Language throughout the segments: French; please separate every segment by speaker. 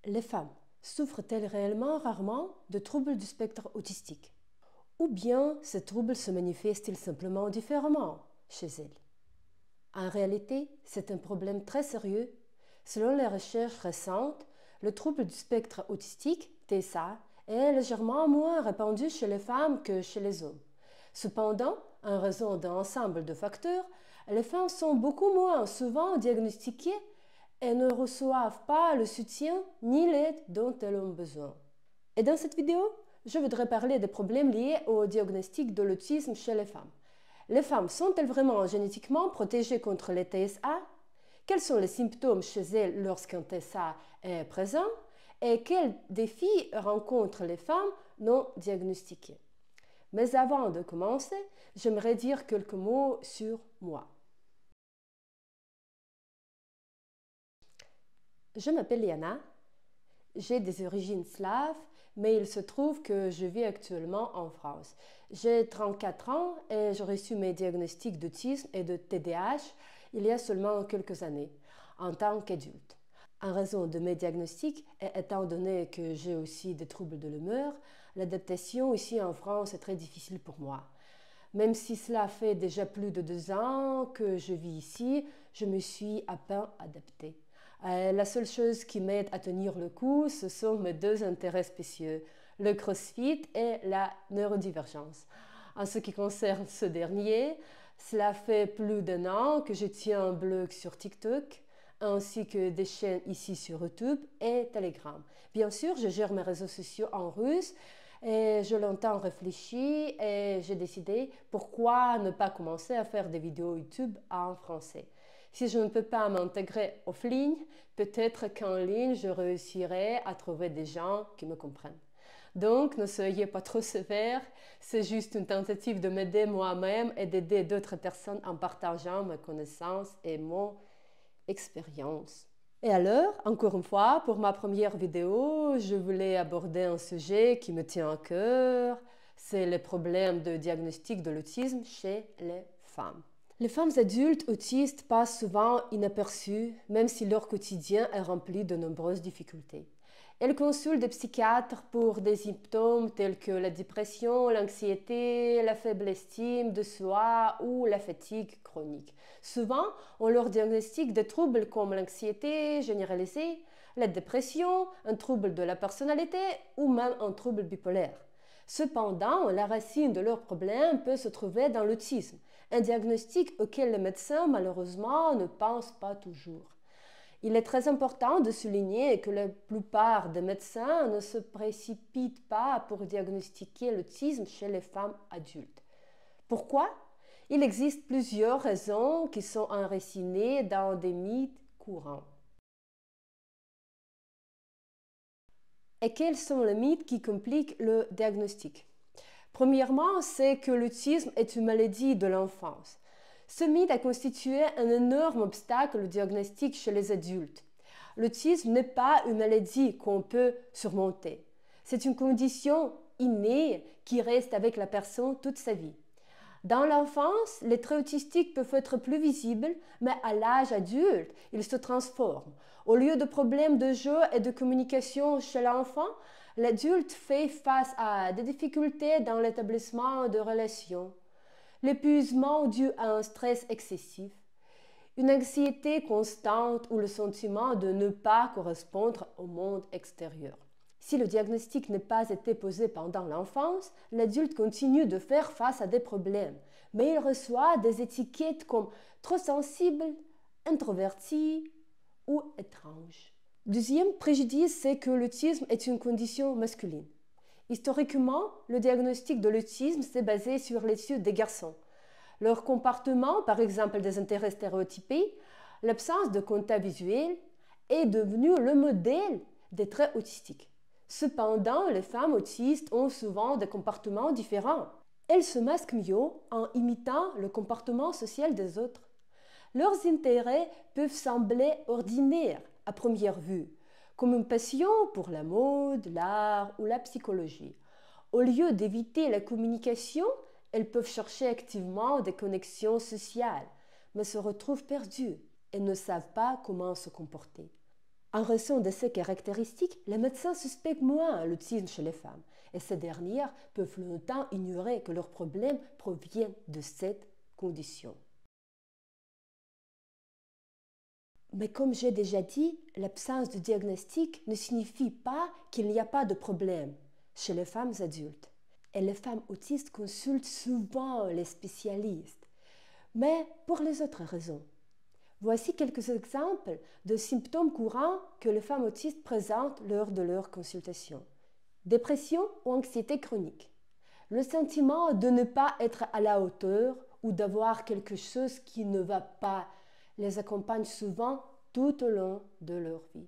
Speaker 1: Les femmes souffrent-elles réellement rarement de troubles du spectre autistique? Ou bien ces troubles se manifestent-ils simplement différemment chez elles? En réalité, c'est un problème très sérieux. Selon les recherches récentes, le trouble du spectre autistique, TSA, est légèrement moins répandu chez les femmes que chez les hommes. Cependant, en raison d'un ensemble de facteurs, les femmes sont beaucoup moins souvent diagnostiquées et ne reçoivent pas le soutien ni l'aide dont elles ont besoin. Et dans cette vidéo, je voudrais parler des problèmes liés au diagnostic de l'autisme chez les femmes. Les femmes sont-elles vraiment génétiquement protégées contre les TSA? Quels sont les symptômes chez elles lorsqu'un TSA est présent? Et quels défis rencontrent les femmes non diagnostiquées? Mais avant de commencer, j'aimerais dire quelques mots sur moi. Je m'appelle Liana, j'ai des origines slaves, mais il se trouve que je vis actuellement en France. J'ai 34 ans et j'ai reçu mes diagnostics d'autisme et de TDAH il y a seulement quelques années, en tant qu'adulte. En raison de mes diagnostics et étant donné que j'ai aussi des troubles de l'humeur, l'adaptation ici en France est très difficile pour moi. Même si cela fait déjà plus de 2 ans que je vis ici, je me suis à peine adaptée. La seule chose qui m'aide à tenir le coup, ce sont mes 2 intérêts spéciaux, le crossfit et la neurodivergence. En ce qui concerne ce dernier, cela fait plus d'1 an que je tiens un blog sur TikTok, ainsi que des chaînes ici sur YouTube et Telegram. Bien sûr, je gère mes réseaux sociaux en russe et je longtemps réfléchi et j'ai décidé pourquoi ne pas commencer à faire des vidéos YouTube en français. Si je ne peux pas m'intégrer offline, peut-être qu'en ligne, je réussirai à trouver des gens qui me comprennent. Donc, ne soyez pas trop sévères, c'est juste une tentative de m'aider moi-même et d'aider d'autres personnes en partageant mes connaissances et mon expérience. Et alors, encore une fois, pour ma première vidéo, je voulais aborder un sujet qui me tient à cœur, c'est les problèmes de diagnostic de l'autisme chez les femmes. Les femmes adultes autistes passent souvent inaperçues, même si leur quotidien est rempli de nombreuses difficultés. Elles consultent des psychiatres pour des symptômes tels que la dépression, l'anxiété, la faible estime de soi ou la fatigue chronique. Souvent, on leur diagnostique des troubles comme l'anxiété généralisée, la dépression, un trouble de la personnalité ou même un trouble bipolaire. Cependant, la racine de leurs problèmes peut se trouver dans l'autisme, un diagnostic auquel les médecins malheureusement ne pensent pas toujours. Il est très important de souligner que la plupart des médecins ne se précipitent pas pour diagnostiquer l'autisme chez les femmes adultes. Pourquoi? Il existe plusieurs raisons qui sont enracinées dans des mythes courants. Et quels sont les mythes qui compliquent le diagnostic? Premièrement, c'est que l'autisme est une maladie de l'enfance. Ce mythe a constitué un énorme obstacle au diagnostic chez les adultes. L'autisme n'est pas une maladie qu'on peut surmonter. C'est une condition innée qui reste avec la personne toute sa vie. Dans l'enfance, les traits autistiques peuvent être plus visibles, mais à l'âge adulte, ils se transforment. Au lieu de problèmes de jeu et de communication chez l'enfant, l'adulte fait face à des difficultés dans l'établissement de relations, l'épuisement dû à un stress excessif, une anxiété constante ou le sentiment de ne pas correspondre au monde extérieur. Si le diagnostic n'a pas été posé pendant l'enfance, l'adulte continue de faire face à des problèmes, mais il reçoit des étiquettes comme trop sensible, introverti ou étrange. Deuxième préjudice, c'est que l'autisme est une condition masculine. Historiquement, le diagnostic de l'autisme s'est basé sur l'étude des garçons. Leur comportement, par exemple des intérêts stéréotypés, l'absence de contact visuel, est devenu le modèle des traits autistiques. Cependant, les femmes autistes ont souvent des comportements différents. Elles se masquent mieux en imitant le comportement social des autres. Leurs intérêts peuvent sembler ordinaires à première vue, comme une passion pour la mode, l'art ou la psychologie. Au lieu d'éviter la communication, elles peuvent chercher activement des connexions sociales, mais se retrouvent perdues et ne savent pas comment se comporter. En raison de ces caractéristiques, les médecins suspectent moins l'autisme chez les femmes, et ces dernières peuvent longtemps ignorer que leurs problèmes proviennent de cette condition. Mais comme j'ai déjà dit, l'absence de diagnostic ne signifie pas qu'il n'y a pas de problème chez les femmes adultes. Et les femmes autistes consultent souvent les spécialistes, mais pour les autres raisons. Voici quelques exemples de symptômes courants que les femmes autistes présentent lors de leur consultation. Dépression ou anxiété chronique. Le sentiment de ne pas être à la hauteur ou d'avoir quelque chose qui ne va pas les accompagne souvent tout au long de leur vie.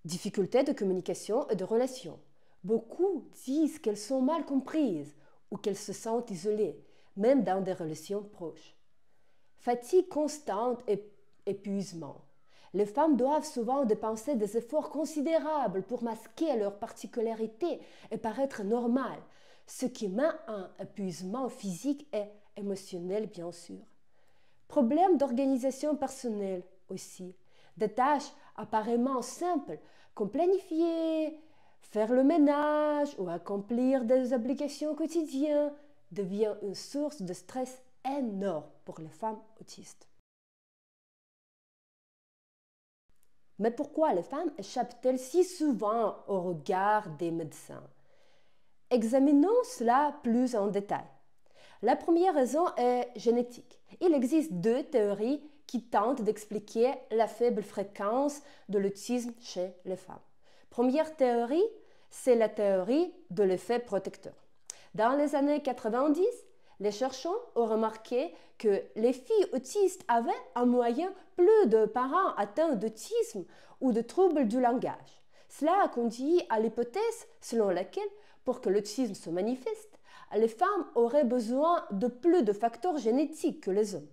Speaker 1: Difficultés de communication et de relations. Beaucoup disent qu'elles sont mal comprises ou qu'elles se sentent isolées, même dans des relations proches. Fatigue constante et épuisement. Les femmes doivent souvent dépenser des efforts considérables pour masquer leurs particularités et paraître normales, ce qui met un épuisement physique et émotionnel bien sûr. Problèmes d'organisation personnelle aussi. Des tâches apparemment simples comme planifier, faire le ménage ou accomplir des obligations quotidiennes devient une source de stress énorme pour les femmes autistes. Mais pourquoi les femmes échappent-elles si souvent au regard des médecins? Examinons cela plus en détail. La première raison est génétique. Il existe deux théories qui tentent d'expliquer la faible fréquence de l'autisme chez les femmes. Première théorie, c'est la théorie de l'effet protecteur. Dans les années 90, les chercheurs ont remarqué que les filles autistes avaient en moyenne plus de parents atteints d'autisme ou de troubles du langage. Cela a conduit à l'hypothèse selon laquelle, pour que l'autisme se manifeste, les femmes auraient besoin de plus de facteurs génétiques que les hommes.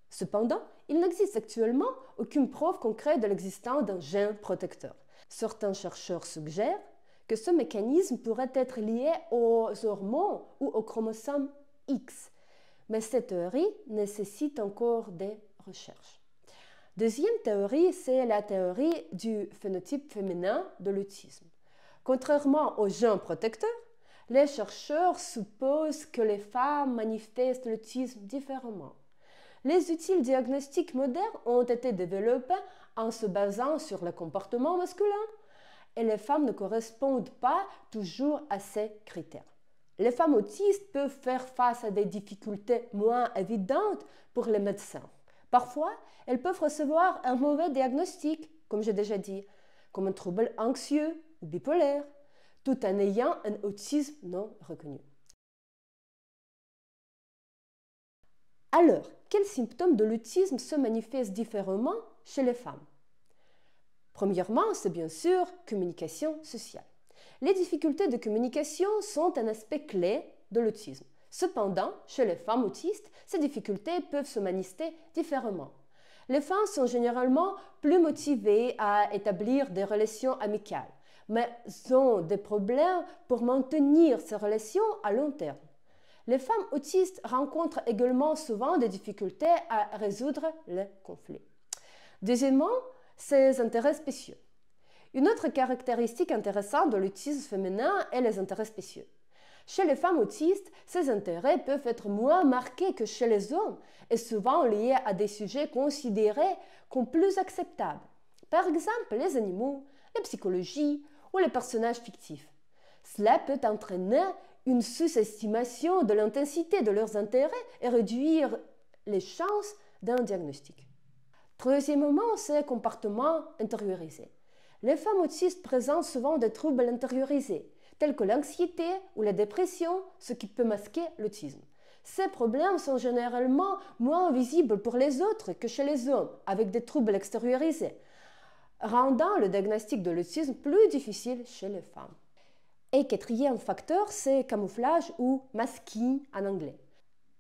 Speaker 1: Cependant, il n'existe actuellement aucune preuve concrète de l'existence d'un gène protecteur. Certains chercheurs suggèrent que ce mécanisme pourrait être lié aux hormones ou aux chromosomes X, mais cette théorie nécessite encore des recherches. Deuxième théorie, c'est la théorie du phénotype féminin de l'autisme. Contrairement aux gènes protecteurs, les chercheurs supposent que les femmes manifestent l'autisme différemment. Les outils diagnostiques modernes ont été développés en se basant sur le comportement masculin et les femmes ne correspondent pas toujours à ces critères. Les femmes autistes peuvent faire face à des difficultés moins évidentes pour les médecins. Parfois, elles peuvent recevoir un mauvais diagnostic, comme j'ai déjà dit, comme un trouble anxieux ou bipolaire, tout en ayant un autisme non reconnu. Alors, quels symptômes de l'autisme se manifestent différemment chez les femmes? Premièrement, c'est bien sûr communication sociale. Les difficultés de communication sont un aspect clé de l'autisme. Cependant, chez les femmes autistes, ces difficultés peuvent se manifester différemment. Les femmes sont généralement plus motivées à établir des relations amicales, mais ont des problèmes pour maintenir ces relations à long terme. Les femmes autistes rencontrent également souvent des difficultés à résoudre les conflits. Deuxièmement, ses intérêts spéciaux. Une autre caractéristique intéressante de l'autisme féminin est les intérêts spéciaux. Chez les femmes autistes, ces intérêts peuvent être moins marqués que chez les hommes et souvent liés à des sujets considérés comme plus acceptables. Par exemple, les animaux, la psychologie ou les personnages fictifs. Cela peut entraîner une sous-estimation de l'intensité de leurs intérêts et réduire les chances d'un diagnostic. Troisièmement, c'est comportement intériorisé. Les femmes autistes présentent souvent des troubles intériorisés, tels que l'anxiété ou la dépression, ce qui peut masquer l'autisme. Ces problèmes sont généralement moins visibles pour les autres que chez les hommes, avec des troubles extériorisés, rendant le diagnostic de l'autisme plus difficile chez les femmes. Et quatrième facteur, c'est camouflage ou masking en anglais.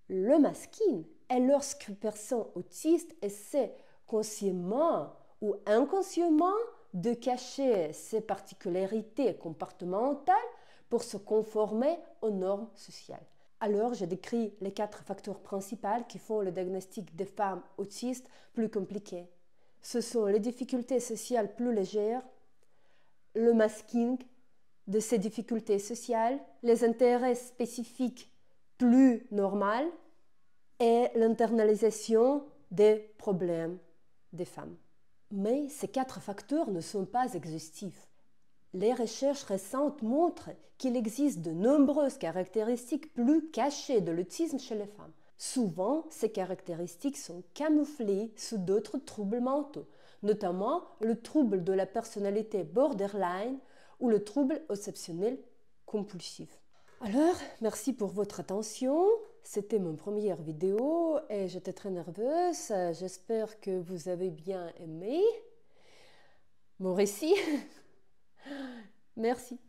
Speaker 1: Le masking est lorsqu'une personne autiste essaie consciemment ou inconsciemment de cacher ses particularités comportementales pour se conformer aux normes sociales. Alors, j'ai décrit les 4 facteurs principaux qui font le diagnostic des femmes autistes plus compliqué. Ce sont les difficultés sociales plus légères, le masking de ces difficultés sociales, les intérêts spécifiques plus normaux et l'internalisation des problèmes des femmes. Mais ces 4 facteurs ne sont pas exhaustifs. Les recherches récentes montrent qu'il existe de nombreuses caractéristiques plus cachées de l'autisme chez les femmes. Souvent, ces caractéristiques sont camouflées sous d'autres troubles mentaux, notamment le trouble de la personnalité borderline ou le trouble obsessionnel compulsif. Alors, merci pour votre attention. C'était mon première vidéo et j'étais très nerveuse. J'espère que vous avez bien aimé mon récit. Merci.